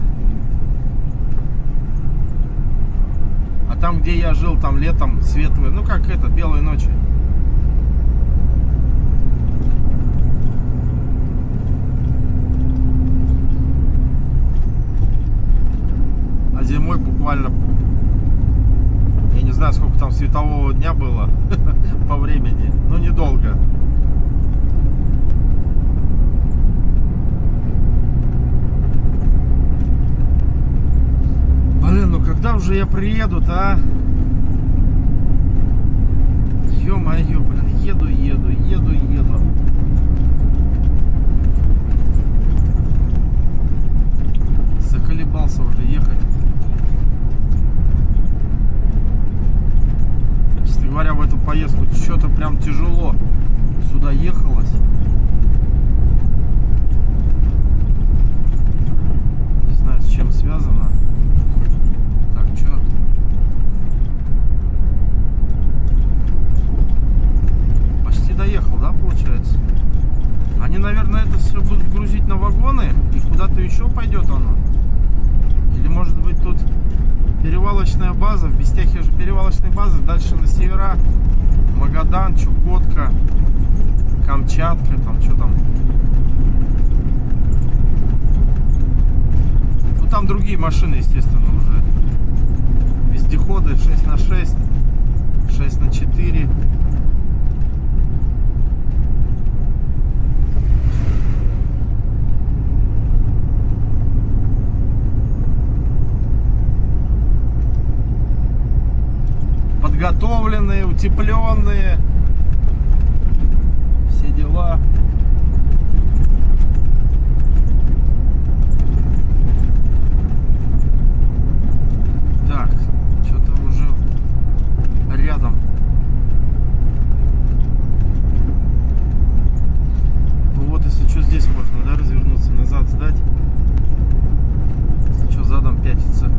А там, где я жил, там летом светлые, ну как это, белые ночи. А зимой буквально, я не знаю, сколько там светового дня было по времени, но недолго. Блин, ну когда уже я приеду-то, а? Ё-моё, блин, еду. Заколебался уже ехать. Честно говоря, в эту поездку что-то прям тяжело сюда ехалось. Не знаю, с чем связано. Так, что? Почти доехал, да, получается? Они, наверное, это все будут грузить на вагоны, и куда-то еще пойдет оно. Или, может быть, тут перевалочная база. В Бестяхе же перевалочная база. Дальше на севера. Магадан, Чукотка, Камчатка, там что там. Ну там другие машины, естественно, уже. Вездеходы 6х6, 6х4. Подготовленные, утепленные, все дела. Так, что-то уже рядом. Ну вот, если что, здесь можно, да, развернуться, назад сдать. Если что, задом пятиться.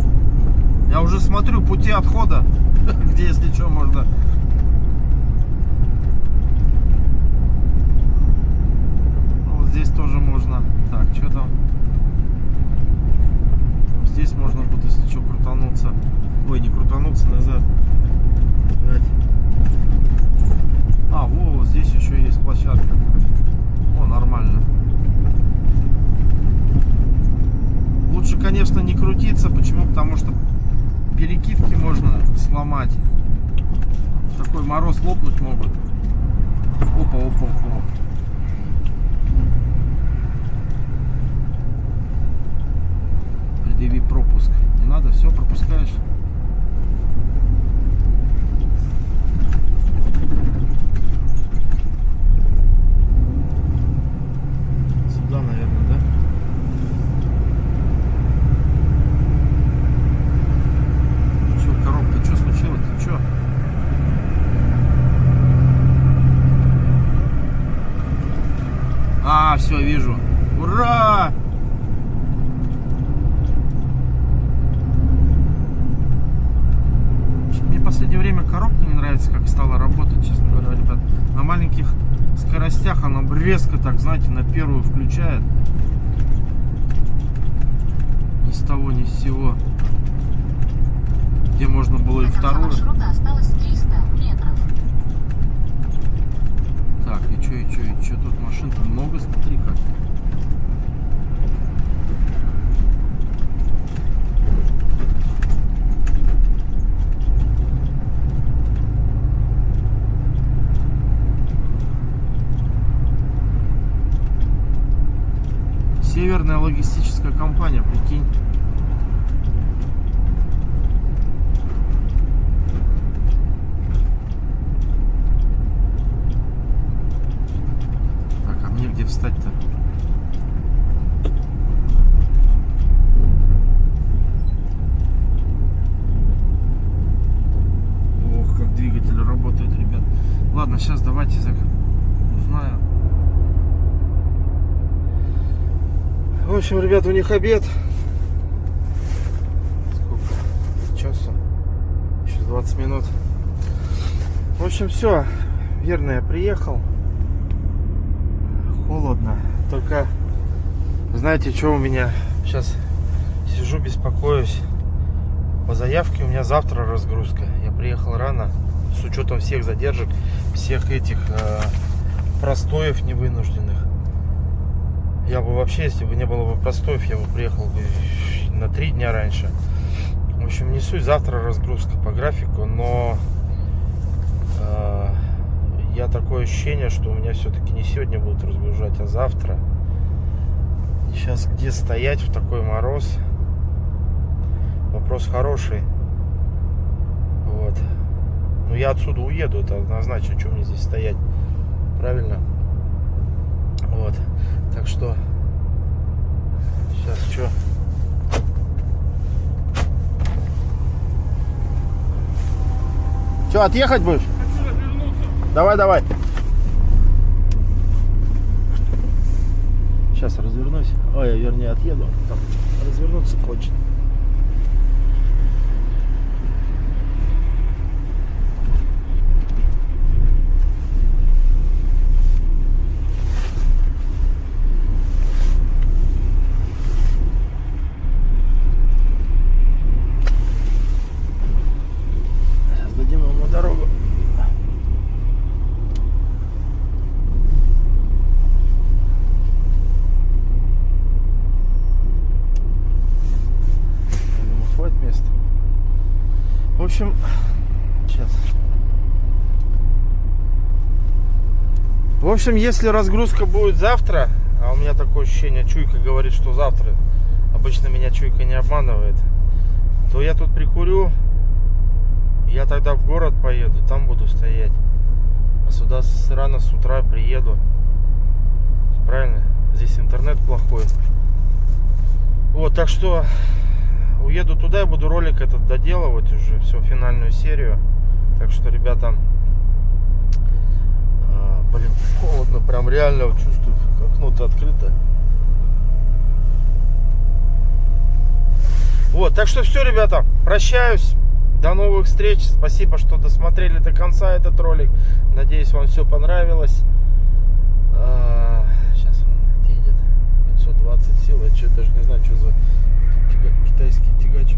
Я уже смотрю пути отхода. Где, если что, можно. Вот здесь тоже можно. Так, что там? Здесь можно будет, если что, крутануться. Ой, не крутануться, назад. А, во, здесь еще есть площадка. О, нормально. Лучше, конечно, не крутиться. Почему? Потому что перекидки можно сломать. В такой мороз лопнуть могут. Опа. Предъяви пропуск. Не надо, все пропускаешь. Сюда, наверное, да? Коробка, что случилось? Ты что? А, все, вижу. Ура! Мне в последнее время коробка не нравится, как стала работать, честно говоря, ребят. На маленьких скоростях она резко так, знаете, на первую включает. Ни с того, ни с сего. Где можно было и вторую. Маршрута осталось 300 метров. Так, и что тут машин-то много, смотри-ка. Северная логистическая компания, прикинь. ладно, сейчас давайте узнаю. В общем, ребят, у них обед. Сколько? Часа? Еще 20 минут. В общем, все. Верно, я приехал. Холодно. Только, знаете, что у меня? Сейчас сижу, беспокоюсь. По заявке у меня завтра разгрузка. Я приехал рано. С учетом всех задержек, всех этих простоев невынужденных. Я бы вообще, если бы не было бы простоев, я бы приехал бы на 3 дня раньше. В общем, не суть, завтра разгрузка по графику, но я такое ощущение, что у меня все-таки не сегодня будут разгружать, а завтра. Сейчас где стоять в такой мороз? Вопрос хороший. Вот. Но я отсюда уеду, это однозначно, что мне здесь стоять. Правильно? Вот. Так что сейчас что? Что, отъехать будешь? Хочу развернуться. Давай. Сейчас развернусь. Ой, я вернее отъеду. Там развернуться хочет. Сейчас дадим ему дорогу. Хватит места. В общем, сейчас. В общем, если разгрузка будет завтра, а у меня такое ощущение, чуйка говорит, что завтра, обычно меня чуйка не обманывает, то я тут прикурю, я тогда в город поеду, там буду стоять, а сюда рано с утра приеду. Правильно? Здесь интернет плохой. Вот, так что уеду туда и буду ролик этот доделывать уже, всю финальную серию. Так что, ребята, блин, холодно, прям реально чувствую, окно-то открыто. Вот, так что все, ребята, прощаюсь. До новых встреч. Спасибо, что досмотрели до конца этот ролик. Надеюсь, вам все понравилось. Сейчас он отъедет. 520 сил. Я что, даже не знаю, что за китайский тягач.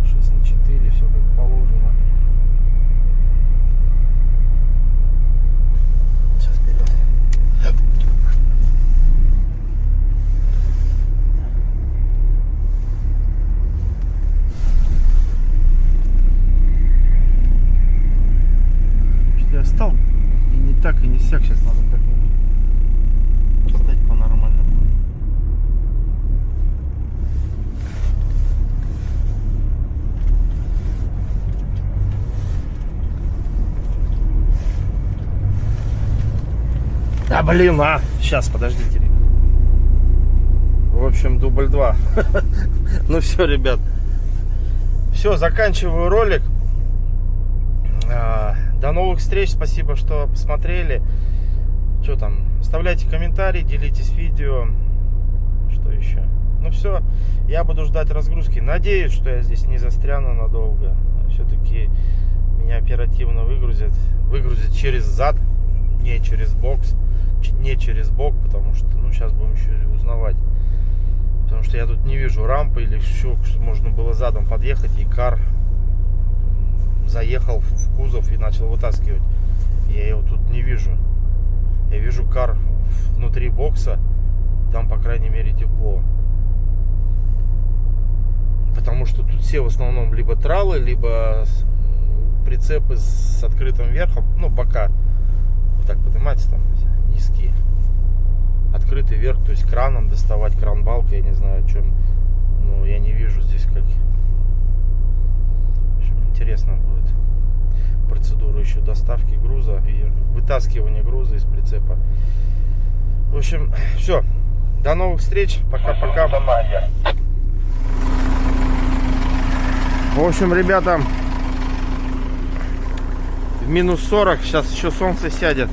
6/4, все как положено. Сейчас вперед. Что-то я встал и не так, и не сяк. Сейчас надо как-нибудь встать по-нормальному. Да блин, сейчас, подождите. В общем, дубль 2. Ну все, ребят. Все, заканчиваю ролик. До новых встреч. Спасибо, что посмотрели. Что там? Оставляйте комментарии, делитесь видео. Что еще? Ну все, я буду ждать разгрузки. Надеюсь, что я здесь не застряну надолго. Все-таки меня оперативно выгрузят. Выгрузят через зад, не через бокс. Не через бок, потому что, ну, сейчас будем еще узнавать. Потому что я тут не вижу рампы или еще, чтобы можно было задом подъехать, и кар заехал в кузов и начал вытаскивать. Я его тут не вижу. Я вижу кар внутри бокса, там, по крайней мере, тепло. Потому что тут все в основном либо тралы, либо прицепы с открытым верхом, ну, бока. Вот так поднимается там. Низкие. Открытый верх, то есть краном доставать, кран-балка, я не знаю, о чем. Но я не вижу здесь как. В общем, интересно будет процедура еще доставки груза и вытаскивания груза из прицепа. В общем, все. До новых встреч. Пока-пока. В общем, ребята, минус 40. Сейчас еще солнце сядет.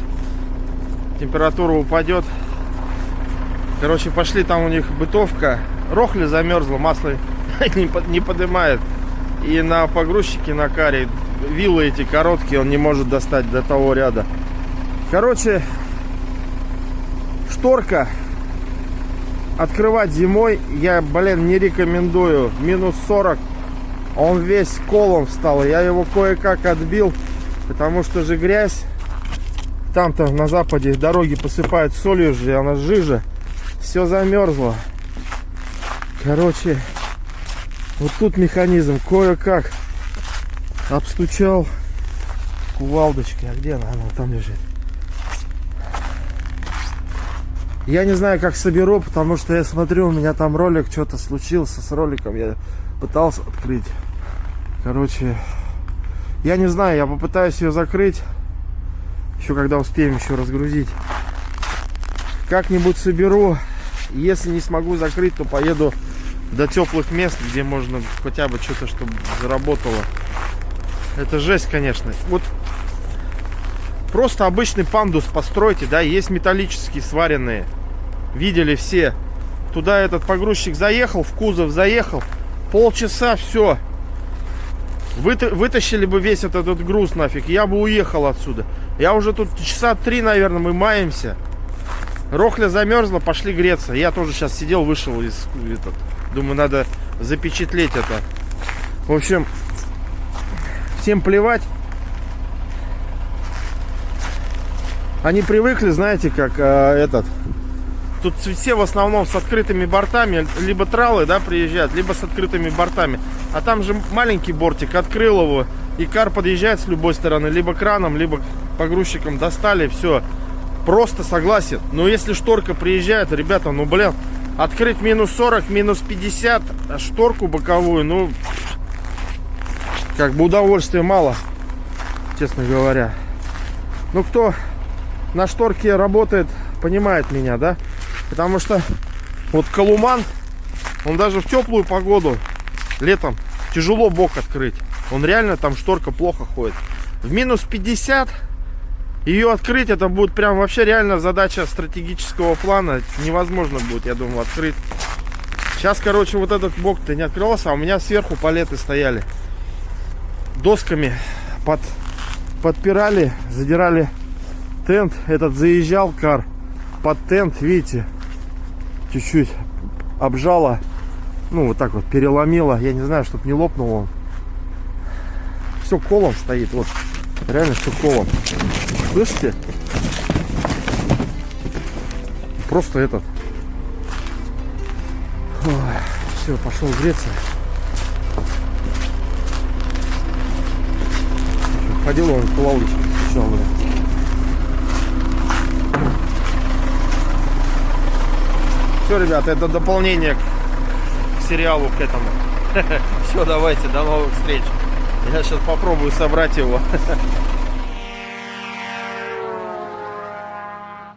Температура упадет. Короче, пошли, там у них бытовка. Рохля замерзла, масло не поднимает. И на погрузчике на каре вилы эти короткие он не может достать до того ряда. Короче, шторка открывать зимой я, не рекомендую. Минус 40. Он весь колом встал. Я его кое-как отбил, потому что же грязь. Там-то на западе дороги посыпают солью же, она жиже. Все замерзло. Короче, вот тут механизм кое-как обстучал кувалдочкой. А где она? Она там лежит. Я не знаю, как соберу, потому что я смотрю, у меня там ролик, что-то случился с роликом. Я пытался открыть. Короче, я не знаю, я попытаюсь ее закрыть. Еще когда успеем еще разгрузить. Как-нибудь соберу. Если не смогу закрыть, то поеду до теплых мест, где можно хотя бы что-то, чтобы заработало. Это жесть, конечно. Вот просто обычный пандус постройте, да, есть металлические сваренные. Видели все. Туда этот погрузчик заехал, в кузов заехал. Полчаса, все. Вытащили бы весь этот груз нафиг. Я бы уехал отсюда. Я уже тут часа 3, наверное, мы маемся. Рохля замерзла, пошли греться. Я тоже сейчас сидел, вышел из этот. Думаю, надо запечатлеть это. В общем, всем плевать. Они привыкли, знаете, как тут все в основном с открытыми бортами. Либо тралы, да, приезжают, либо с открытыми бортами. А там же маленький бортик, открыл его. И кар подъезжает с любой стороны. Либо краном, либо погрузчиком достали, все. Просто согласен. Но если шторка приезжает, ребята, ну блин, открыть минус 40, минус 50, шторку боковую, ну, как бы удовольствия мало, честно говоря. Ну, кто на шторке работает, понимает меня, да? Потому что вот Колуман, он даже в теплую погоду, летом, тяжело бок открыть. Он реально, там шторка плохо ходит. В минус 50 ее открыть, это будет прям вообще реально задача стратегического плана. Невозможно будет, я думаю, открыть. Сейчас, короче, вот этот бок-то не открылся, а у меня сверху палеты стояли. Досками подпирали, задирали тент. Этот заезжал кар под тент, видите, чуть-чуть обжало. Ну, вот так вот переломило. Я не знаю, чтобы не лопнул он. Все колом стоит, вот. Реально все колом. Слышите? Просто этот. Все, пошел греться. Ходил он в лавочку. Все, ребята, это дополнение к сериалу, к этому. Все, давайте, до новых встреч. Я сейчас попробую собрать его.